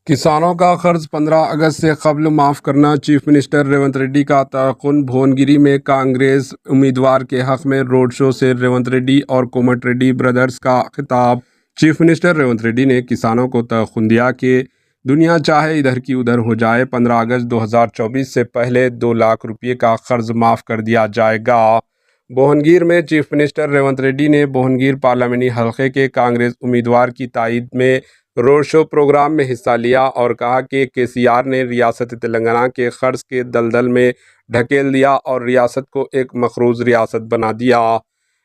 किसानों का कर्ज 15 अगस्त से कबल माफ़ करना। चीफ मिनिस्टर रेवंत रेड्डी का तयक़ुन। भुवनगिरी में कांग्रेस उम्मीदवार के हक में रोड शो से रेवंत रेड्डी और कोमट रेड्डी ब्रदर्स का खिताब। चीफ मिनिस्टर रेवंत रेड्डी ने किसानों को तयक़ुन दिया कि दुनिया चाहे इधर की उधर हो जाए, 15 अगस्त 2024 से पहले 2 लाख रुपये का कर्ज माफ़ कर दिया जाएगा। भुवनगिर में चीफ मिनिस्टर रेवंत रेड्डी ने भुवनगिर पार्लियामेंट्री हलके के कांग्रेस उम्मीदवार की तायद में रोड शो प्रोग्राम में हिस्सा लिया और कहा कि केसीआर ने रियासत तेलंगाना के कर्ज के दलदल में ढकेल दिया और रियासत को एक मकरूज रियासत बना दिया।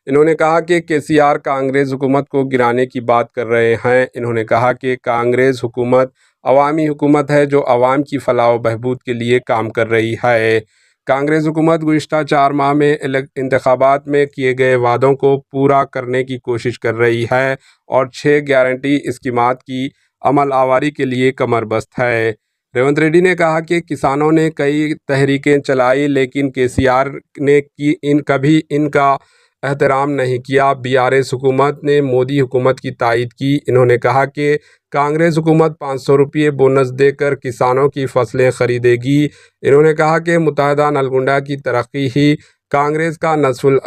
इन्होंने कहा कि केसीआर कांग्रेस हुकूमत को गिराने की बात कर रहे हैं। इन्होंने कहा कि कांग्रेस हुकूमत अवामी हुकूमत है जो अवाम की फलाह व बहबूद के लिए काम कर रही है। कांग्रेस हुकूमत गुज़िश्ता 4 माह में इंतखाबात में किए गए वादों को पूरा करने की कोशिश कर रही है और 6 गारंटी स्कीमात की अमल आवारी के लिए कमरबस्त है। रेवंत रेड्डी ने कहा कि किसानों ने कई तहरीकें चलाई लेकिन केसीआर ने कभी इनका एहतराम नहीं किया। बीआरएस हुकूमत ने मोदी हुकूमत की तायद की। इन्होंने कहा कि कांग्रेस हुकूमत 500 रुपये बोनस देकर किसानों की फसलें खरीदेगी। इन्होंने कहा कि मुत्तहदा नलगुंडा की तरक्की ही कांग्रेस का नस्फुल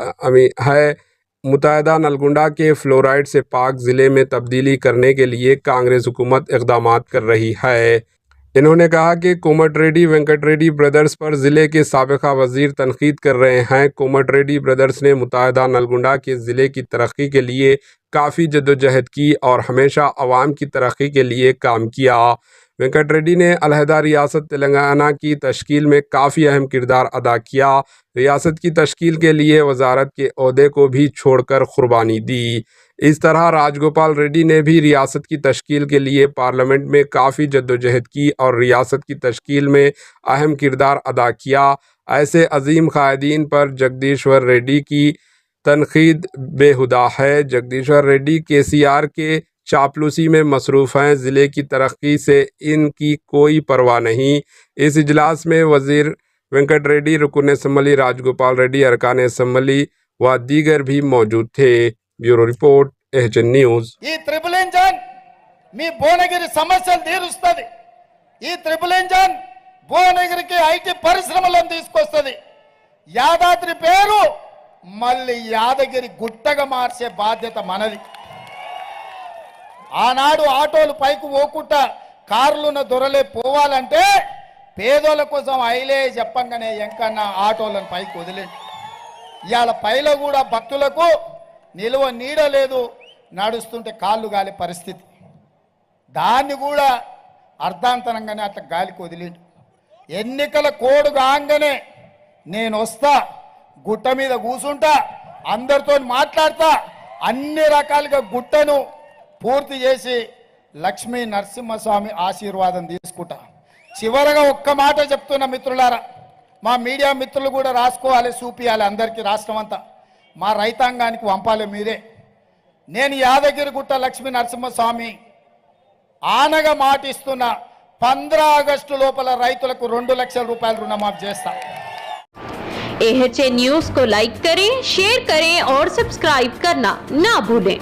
है। मुत्तहदा नलगुंडा के फ्लोराइड से पाक ज़िले में तब्दीली करने के लिए कांग्रेस हुकूमत इक़दामात कर रही है। इन्होंने कहा कि कोमट रेड्डी वेंकट रेड्डी ब्रदर्स पर ज़िले के साबिक़ा वज़ीर तनकीद कर रहे हैं। कोमट रेड्डी ब्रदर्स ने मुत्तहदा नलगुंडा के ज़िले की तरक्की के लिए काफ़ी जद्दोजहद की और हमेशा अवाम की तरक्की के लिए काम किया। वेंकट रेड्डी ने अलहदा रियासत तेलंगाना की तश्कील में काफ़ी अहम किरदार अदा किया। रियासत की तश्कील के लिए वजारत के ओहदे को भी छोड़कर कुर्बानी दी। इस तरह राजगोपाल रेड्डी ने भी रियासत की तश्कील के लिए पार्लियामेंट में काफ़ी जद्दोजहद की और रियासत की तश्कील में अहम किरदार अदा किया। ऐसे अजीम कायदीन पर जगदीश्वर रेड्डी की तनकीद बेहुदा है। जगदीश्वर रेड्डी केसीआर के चापलूसी में मसरूफ़ हैं। ज़िले की तरक्की से इनकी कोई परवाह नहीं। इस इजलास में वज़ीर वेंकट रेड्डी, रुकन असम्बली राजगोपाल रेड्डी, अरकान असम्बली व दीगर भी मौजूद थे। Bureau report, HN news. ఈ ట్రిపుల్ ఇంజన్ మీ భువనగిరి సమస్యలు తీరుస్తుంది। ఈ ట్రిపుల్ ఇంజన్ భువనగిరికి ఐటీ పరిశ్రమలను తీసుకొస్తుంది। యాదాద్రి పేరు మళ్ళీ యాదగిరి గుట్టగా మార్చే బాధ్యత మనది। ఆనాడు ఆటోలు పైకి పోకుండా కార్లున్న దొరలే పోవాలంటే పేదోళ్ళ కోసం ఐలే చెప్పంగానే ఎంకన్నా ఆటోలను పైకి వదిలేండి। ఇవాళ పైలో కూడా భక్తులకు నిలువ నీడ లేదు, నడుస్తుంటే కాళ్ళు గాలి పరిస్థితి। దాన్ని కూడా అర్ధాంతరంగానే అట్లా గాలికి వదిలేండి। ఎన్నికల కోడ్ కాగానే నేను వస్తా, గుట్ట మీద కూసుంటా, అందరితో మాట్లాడతా, అన్ని రకాలుగా గుట్టను పూర్తి చేసి లక్ష్మీ నరసింహస్వామి ఆశీర్వాదం తీసుకుంటా। చివరగా ఒక్క మాట చెప్తున్నా మిత్రులారా, మా మీడియా మిత్రులు కూడా రాసుకోవాలి, చూపియాలి అందరికీ, రాష్ట్రం అంతా మా రైతాంగానికి పంపాలి మీరే। నేను యాదగిరిగుట్ట లక్ష్మీ నరసింహస్వామి ఆనగా మాటిస్తున్నా, 15 ఆగస్టు లోపల రైతులకు 2 లక్షల రూపాయలు రుణమాఫీ చేస్తా। एएचएन न्यूज़ को लाइक करें, शेयर करें और सब्सक्राइब करना ना भूलें।